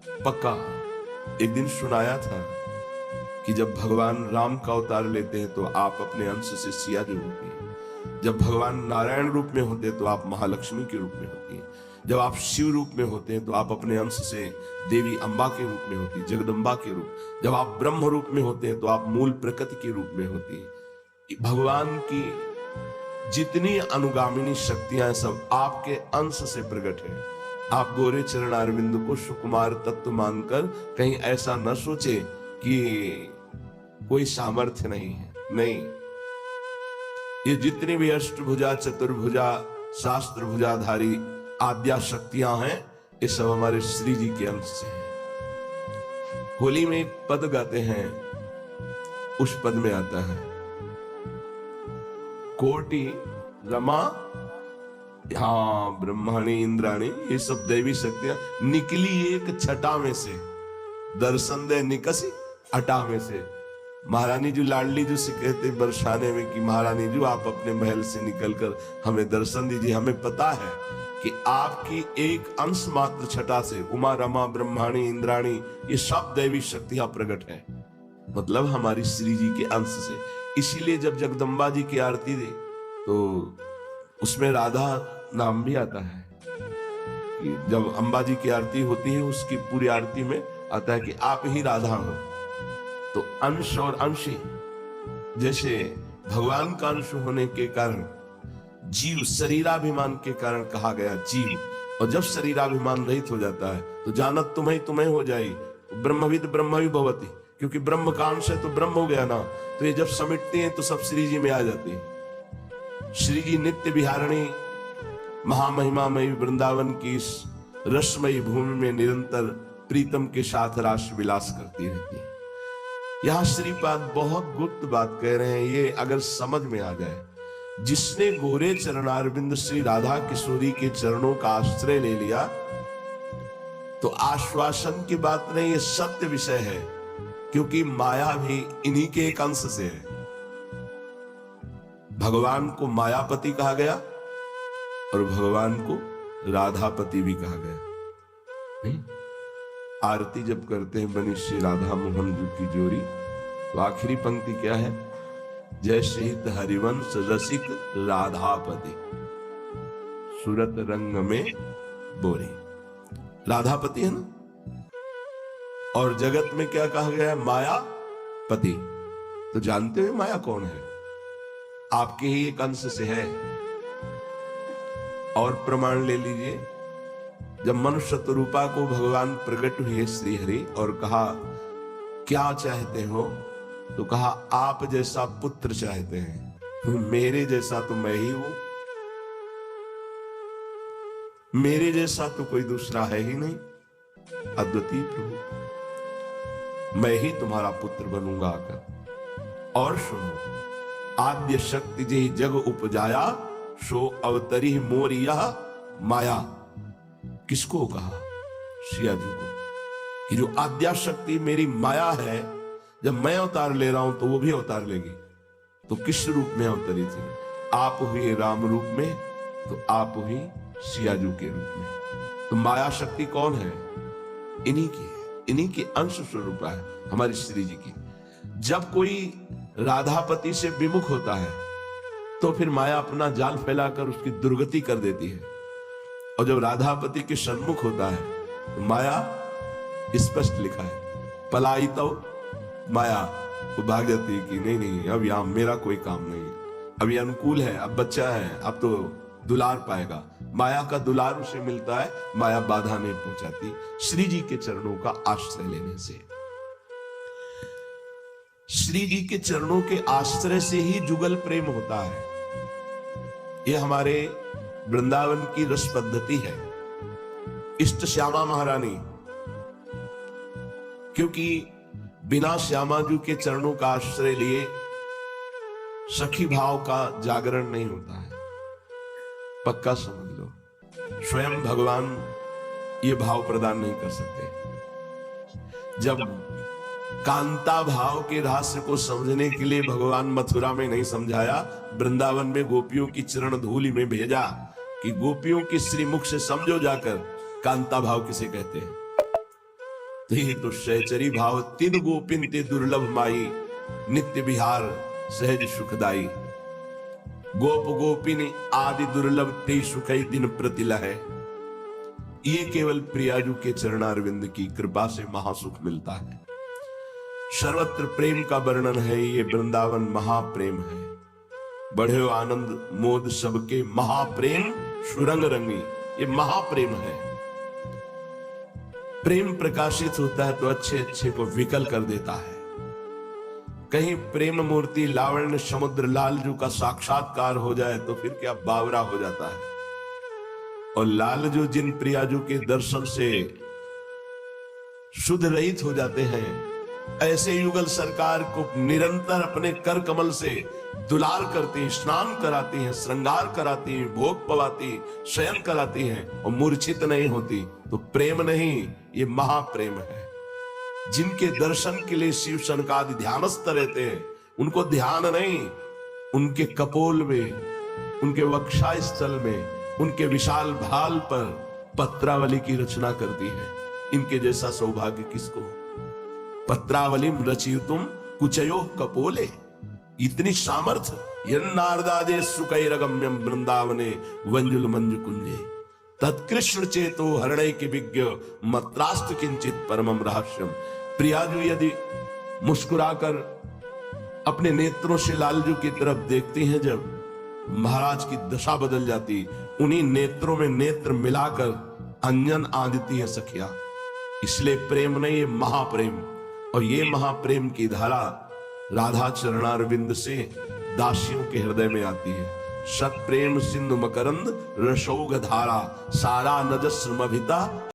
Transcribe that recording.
पक्का एक दिन सुनाया था कि जब भगवान राम का अवतार लेते हैं तो आप अपने अंश से सिया जी होती है। जब भगवान नारायण रूप में होते हैं तो आप महालक्ष्मी के रूप में होती हैं। जब आप शिव रूप में होते हैं तो आप अपने अंश से देवी अंबा के रूप में होती है, जगदम्बा के रूप। जब आप ब्रह्म रूप में होते हैं तो आप मूल प्रकृति के रूप में होती है। भगवान की जितनी अनुगामिनी शक्तियां हैं सब आपके अंश से प्रकट है। आप गोरे चरण अरविंद को सुकुमार तत्व मानकर कहीं ऐसा न सोचे कि कोई सामर्थ्य नहीं है। नहीं, ये जितनी भी अष्टभुजा, चतुर्भुजा, शास्त्र भुजाधारी आद्या शक्तियां हैं, ये सब हमारे श्री जी के अंश से हैं। होली में एक पद गाते हैं, उस पद में आता है कोटि रमा, हाँ ब्रह्माणी इंद्राणी, ये सब दैवी शक्तियां निकली एक छटा में से, दर्शन दे निकसी अटा में से। महारानी जी लाडली जी से कहते बरसाने में कि महारानी जी आप अपने महल से निकलकर हमें दर्शन दीजिए। हमें पता है कि आपकी एक अंश मात्र छटा से उमा, रमा, ब्रह्माणी, इंद्राणी, ये सब दैवी शक्तियां प्रकट है, मतलब हमारी श्री जी के अंश से। इसीलिए जब जगदम्बा जी की आरती दे तो उसमें राधा नाम भी आता है। कि जब अंबा जी की आरती होती है उसकी पूरी आरती में आता है कि आप ही राधा हो। तो अंश और अंशी, जैसे भगवान का अंश होने के कारण जीव शरीराभिमान के कारण कहा गया जीव, और जब शरीराभिमान रहित हो जाता है तो जानत तुम्हें तुम्हें हो जाए, ब्रह्मविद ब्रह्म भी भवती, क्योंकि ब्रह्म का अंश है तो ब्रह्म हो गया ना। तो ये जब समिटते हैं तो सब श्री जी में आ जाती है। श्री जी नित्य विहारणी महामहिमामयी वृंदावन की इस रसमयी भूमि में निरंतर प्रीतम के साथ रास विलास करती रहती है। यहां श्रीपाद बहुत गुप्त बात कह रहे हैं, ये अगर समझ में आ जाए, जिसने गोरे चरणारविंद श्री राधा किशोरी के चरणों का आश्रय ले लिया तो आश्वासन की बात नहीं, ये सत्य विषय है, क्योंकि माया भी इन्हीं के एक अंश से है। भगवान को मायापति कहा गया और भगवान को राधापति भी कहा गया। नहीं? आरती जब करते हैं बनी श्री राधा मोहन जी की जोड़ी, तो आखिरी पंक्ति क्या है? जय शहीद हरिवंश रसिक राधापति, सूरत रंग में बोरी। राधापति है ना, और जगत में क्या कहा गया है? मायापति। तो जानते हो माया कौन है? आपके ही एक अंश से है। और प्रमाण ले लीजिए, जब मनुष्य रूपा को भगवान प्रकट हुए श्री हरि और कहा क्या चाहते हो, तो कहा आप जैसा पुत्र चाहते हैं। मेरे जैसा तो मैं ही हूं, मेरे जैसा तो कोई दूसरा है ही नहीं, अद्वितीय प्रभु, मैं ही तुम्हारा पुत्र बनूंगा आकर। और सुनो, आद्य शक्ति जी जग उपजाया, सो अवतरी मोरिया माया। किसको कहा? श्रिया जी को, कि जो आद्या शक्ति मेरी माया है, जब मैं अवतार ले रहा हूं तो वो भी अवतार लेगी। तो किस रूप में अवतरी थी? आप हुए राम रूप में, तो आप हुई सियाजू के रूप में। तो माया शक्ति कौन है? इन्हीं की है, इन्हीं की अंश स्वरूप है हमारी श्री जी की। जब कोई राधापति से विमुख होता है तो फिर माया अपना जाल फैलाकर उसकी दुर्गति कर देती है, और जब राधापति के सन्मुख होता है तो माया, स्पष्ट लिखा है, पलाई तो माया, वो भाग जाती है कि नहीं नहीं अब यहां मेरा कोई काम नहीं है, अब ये अनुकूल है, अब बच्चा है, अब तो दुलार पाएगा। माया का दुलार उसे मिलता है, माया बाधा नहीं पहुंचाती श्री जी के चरणों का आश्रय लेने से। श्री जी के चरणों के आश्रय से ही जुगल प्रेम होता है। यह हमारे वृंदावन की रस पद्धति है। इष्ट श्यामा महारानी, क्योंकि बिना श्यामा जी के चरणों का आश्रय लिए सखी भाव का जागरण नहीं होता है। पक्का समझ लो, स्वयं भगवान ये भाव प्रदान नहीं कर सकते। जब कांता भाव के रहस्य को समझने के लिए भगवान मथुरा में नहीं समझाया, वृंदावन में गोपियों की चरण धूलि में भेजा कि गोपियों की श्रीमुख से समझो जाकर कांता भाव किसे कहते हैं। ते तो सहचरी भाव तिन गोपिन ते दुर्लभ माई, नित्य विहार सहज सुखदाई। गोप गोपिन आदि दुर्लभ ते सुखई दिन प्रतिल है। ये केवल प्रियाजू के चरणारविंद की कृपा से महासुख मिलता है। सर्वत्र प्रेम का वर्णन है, ये वृंदावन महाप्रेम है। बढ़े आनंद मोद सबके महाप्रेम सुरंग रंगी, ये महाप्रेम है। प्रेम प्रकाशित होता है तो अच्छे अच्छे को विकल कर देता है। कहीं प्रेम मूर्ति लावण्य समुद्र लालजू का साक्षात्कार हो जाए तो फिर क्या बावरा हो जाता है। और लालजू जिन प्रियाजू के दर्शन से शुद्ध रहित हो जाते हैं, ऐसे युगल सरकार को निरंतर अपने कर कमल से दुलार करती, स्नान कराती हैं, श्रृंगार कराती हैं, भोग पवाती, शयन कराती हैं और मूर्छित नहीं होती। तो प्रेम नहीं, ये महाप्रेम है। जिनके दर्शन के लिए शिव सनकादि ध्यानस्थ रहते हैं, उनको ध्यान नहीं, उनके कपोल में, उनके वक्षा स्थल में, उनके विशाल भाल पर पत्रावली की रचना करती है। इनके जैसा सौभाग्य किसको। पत्रावलिम रचितुम कुचयो कपोले, इतनी सामर्थ्य। यन्नारदादे सुकैरगम्यम वृंदावने वंजुल मंजु कुंजे, तत्कृष्ण चेतो हरणै के विज्ञ मत्रास्त किंचित परमम रहस्यम। प्रियाजू यदि मुस्कुराकर अपने नेत्रों से लालजू की तरफ देखती हैं, जब महाराज की दशा बदल जाती। उन्हीं नेत्रों में नेत्र मिलाकर अंजन आदिती है सखिया। इसलिए प्रेम नहीं, ये महाप्रेम। और ये महाप्रेम की धारा राधा चरणारविंद से दासियों के हृदय में आती है। सत प्रेम सिंधु मकरंद रसोग धारा, सारा नजस्रमभिता